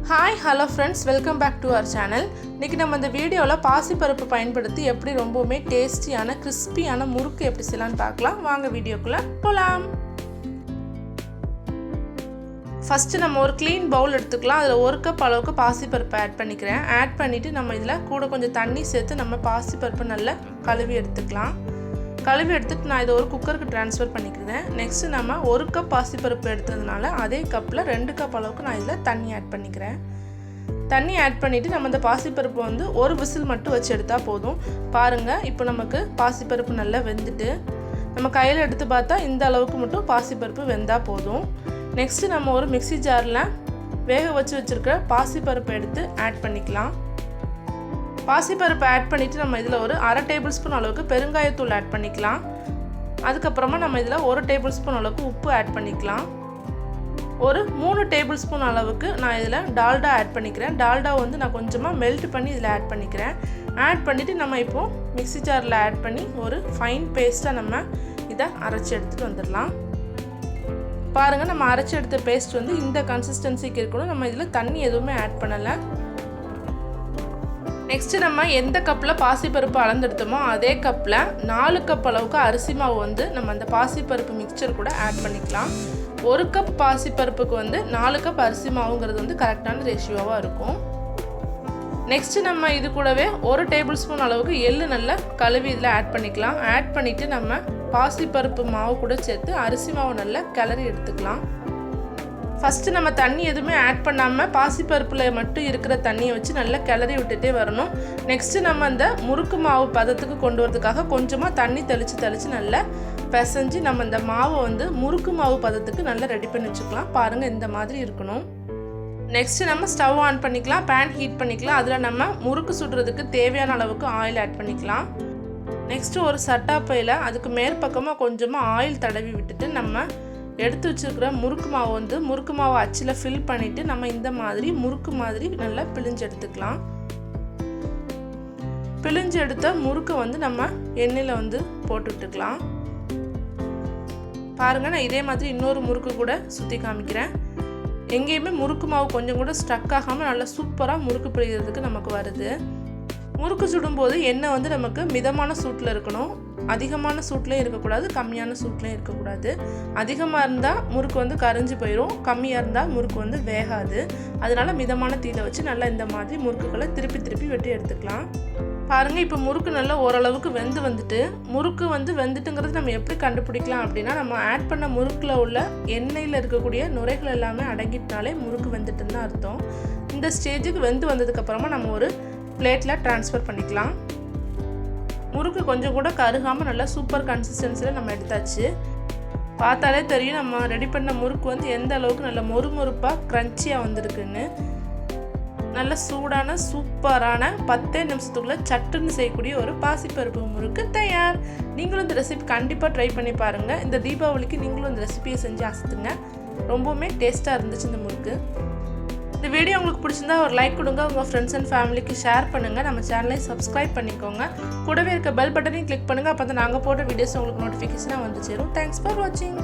Hi, hello friends, welcome back to our channel. இன்னைக்கு நம்ம இந்த வீடியோல பாசி பருப்பு பயன்படுத்தி எப்படி ரொம்பவே டேஸ்டியான கிறிஸ்பியான முறுக்கு எப்படி செய்யலாம்னு பார்க்கலாம். வாங்க வீடியோக்குள்ள போலாம். ஃபர்ஸ்ட் நம்ம ஒரு க்ளீன் பவுல் எடுத்துக்கலாம். அதுல 1 கப் அளவுக்கு பாசி பருப்பு ஆட் பண்ணிக்கிறேன். ஆட் பண்ணிட்டு நம்ம இதல கூட கொஞ்சம் தண்ணி சேர்த்து நம்ம பாசி பருப்பு நல்லா கழுவி எடுத்துக்கலாம். கழுவி எடுத்துட்டு நான் இத ஒரு குக்கருக்கு ட்ரான்ஸ்ஃபர் பண்ணிக்கிறேன். நெக்ஸ்ட் நம்ம 1 கப் பாசி பருப்பு எடுத்ததனால அதே கப்ல 2 கப் அளவுக்கு நான் இதல தண்ணி ஆட் பண்ணிக்கிறேன். தண்ணி ஆட் பண்ணிட்டு நம்ம இந்த பாசி பருப்பு வந்து ஒரு விசில் மட்டும் வச்சு எடுத்தா போதும். பாருங்க இப்போ நமக்கு பாசி பருப்பு நல்லா வெந்துட்டு நம்ம கையில எடுத்து பார்த்தா இந்த அளவுக்கு மட்டும் பாசி பருப்பு வெந்தா போதும். நெக்ஸ்ட் நம்ம ஒரு மிக்ஸி ஜார்ல வேக வச்சு வச்சிருக்கிற பாசி பருப்பு எடுத்து ஆட் பண்ணிக்கலாம். பாசி பருப்பு ஆட் பண்ணிட்டு நம்ம இதல ஒரு 1/2 டேபிள்ஸ்பூன் அளவுக்கு பெருங்காயத்தூள் ஆட் பண்ணிக்கலாம். அதுக்கு அப்புறமா நம்ம இதல 1 டேபிள்ஸ்பூன் அளவுக்கு உப்பு ஆட் பண்ணிக்கலாம். ஒரு 3 டேபிள்ஸ்பூன் அளவுக்கு நான் இதல டால்டா ஆட் பண்ணிக்கிறேன். டால்டா வந்து நான் கொஞ்சமா மெல்ட் பண்ணி இதல ஆட் பண்ணிக்கிறேன். ஆட் பண்ணிட்டு நம்ம இப்போ மிக்ஸி ஜார்ல ஆட் பண்ணி ஒரு ஃபைன் பேஸ்டா நம்ம இத அரைச்சு எடுத்துட்டு வந்துறலாம். பாருங்க நம்ம அரைச்சு எடுத்த பேஸ்ட் வந்து இந்த கன்சிஸ்டன்சிக்கு இருக்கணும். நம்ம இதல தண்ணி எதுவுமே ஆட் பண்ணல. நெக்ஸ்ட் நம்ம எந்த கப்ல பாசி பருப்பு அளந்தெடுத்தோமோ அதே கப்ல 4 கப் அளவுக்கு அரிசி மாவு வந்து நம்ம அந்த பாசி பருப்பு மிக்சர் கூட ஆட் பண்ணிக்கலாம். 1 கப் பாசி பருப்புக்கு வந்து 4 கப் அரிசி மாவுங்கிறது வந்து கரெக்டான ரேஷியோவா இருக்கும். நெக்ஸ்ட் நம்ம இது கூடவே 1 டேபிள்ஸ்பூன் அளவுக்கு எள்ளு நல்லா கழுவி இதல ஆட் பண்ணிக்கலாம். ஆட் பண்ணிட்டு நம்ம பாசி பருப்பு மாவு கூட சேர்த்து அரிசி மாவு நல்லா கிளறி எடுத்துக்கலாம். ஃபர்ஸ்ட் நம்ம தண்ணி எதுவுமே ஆட் பண்ணாம பாசி பருப்புல மட்டும் இருக்கிற தண்ணியை வச்சு நல்லா கிளறி விட்டுட்டே வரணும். நெக்ஸ்ட் நம்ம அந்த முறுக்கு மாவு பதத்துக்கு கொண்டு வரதுக்காக கொஞ்சமா தண்ணி தெளிச்சு நல்லா பிசைஞ்சு நம்ம இந்த மாவை வந்து முறுக்கு மாவு பதத்துக்கு நல்லா ரெடி பண்ணி வச்சுக்கலாம். பாருங்க இந்த மாதிரி இருக்கணும். நெக்ஸ்ட் நம்ம ஸ்டவ் ஆன் பண்ணிக்கலாம். பேன் ஹீட் பண்ணிக்கலாம். அதுல நம்ம முறுக்கு சுடுறதுக்கு தேவையான அளவுக்கு ஆயில் ஆட் பண்ணிக்கலாம். நெக்ஸ்ட் ஒரு சட்டாப்பையில அதுக்கு மேற்பக்கமா கொஞ்சமா ஆயில் தடவி விட்டுட்டு நம்ம எடுத்து வச்சிருக்கிற முறுக்கு மாவு வந்து முறுக்கு மாவை அச்சில ஃபில் பண்ணிட்டு நம்ம இந்த மாதிரி முறுக்கு மாதிரி நல்லா பிழிஞ்சு எடுத்துக்கலாம். பிழிஞ்சு எடுத்த முறுக்கு வந்து நம்ம எண்ணெயில வந்து போட்டு விட்டுக்கலாம். பாருங்க நான் இதே மாதிரி இன்னொரு முறுக்கு கூட சுத்தி காமிக்கிறேன். எங்கேயுமே முறுக்கு மாவு கொஞ்சம் கூட ஸ்டக் ஆகாம நல்லா சூப்பரா முறுக்கு பிழியறதுக்கு நமக்கு வருது. முறுக்கு சுடும்போது எண்ணெய் வந்து நமக்கு மிதமான சூட்ல இருக்கணும். அதிகமான சூட்லயே இருக்க கூடாது, கம்மியான சூட்லயே இருக்க கூடாது. அதிகமா இருந்தா முறுக்கு வந்து கரிஞ்சு போயிடும், கம்மியா இருந்தா முறுக்கு வந்து வேகாது. அதனால மிதமான தீயில வச்சு நல்லா இந்த மாதிரி முறுக்குகளை திருப்பி வெட்டி எடுத்துக்கலாம். பாருங்க இப்போ முறுக்கு நல்லா ஓரளவுக்கு வெந்து வந்துட்டு முறுக்கு வந்து வெந்துட்டுங்கிறது நம்ம எப்படி கண்டுபிடிக்கலாம் அப்படின்னா நம்ம ஆட் பண்ண முறுக்குல உள்ள எண்ணெயில இருக்கக்கூடிய நுரைகள் எல்லாமே அடங்கிட்டாலே முறுக்கு வெந்துட்டுன்னு தான் அர்த்தம். இந்த ஸ்டேஜுக்கு வெந்து வந்ததுக்கு அப்புறமா நம்ம ஒரு பிளேட்ல ட்ரான்ஸ்ஃபர் பண்ணிக்கலாம். முறுக்கு கொஞ்சம் கூட கருகாம நல்லா சூப்பர் கன்சிஸ்டன்சில நம்ம எடுத்தாச்சு. பார்த்தாலே தெரியும் நம்ம ரெடி பண்ண முறுக்கு வந்து எந்த அளவுக்கு நல்ல மொறுமொறுப்பா கிரன்ச்சியா வந்திருக்குன்னு. நல்ல சூடான சூப்பரான 10 நிமிஷத்துக்குள்ள சட்டுன்னு செய்யக்கூடிய ஒரு பாசிப்பருப்பு முறுக்கு தயார். நீங்களும் இந்த ரெசிபி கண்டிப்பா ட்ரை பண்ணி பாருங்க. இந்த தீபாவளிக்கு நீங்களும் இந்த ரெசிபியை செஞ்சு அசத்துங்க. ரொம்பவே டேஸ்டா இருந்துச்சு இந்த முறுக்கு. இந்த வீடியோ உங்களுக்கு பிடிச்சிருந்தா ஒரு லைக் கொடுங்க, உங்க ஃப்ரெண்ட்ஸ் அண்ட் ஃபேமிலிக்கு ஷேர் பண்ணுங்க, நம்ம சேனலை சப்ஸ்கிரைப் பண்ணிக்கோங்க, கூடவே இருக்க பெல் பட்டனையும் கிளிக் பண்ணுங்க. அப்பதான் நாங்க போடுற வீடியோஸ் உங்களுக்கு நோட்டிஃபிகேஷனா வந்து சேரும். தேங்க்ஸ் ஃபார் வாட்சிங்.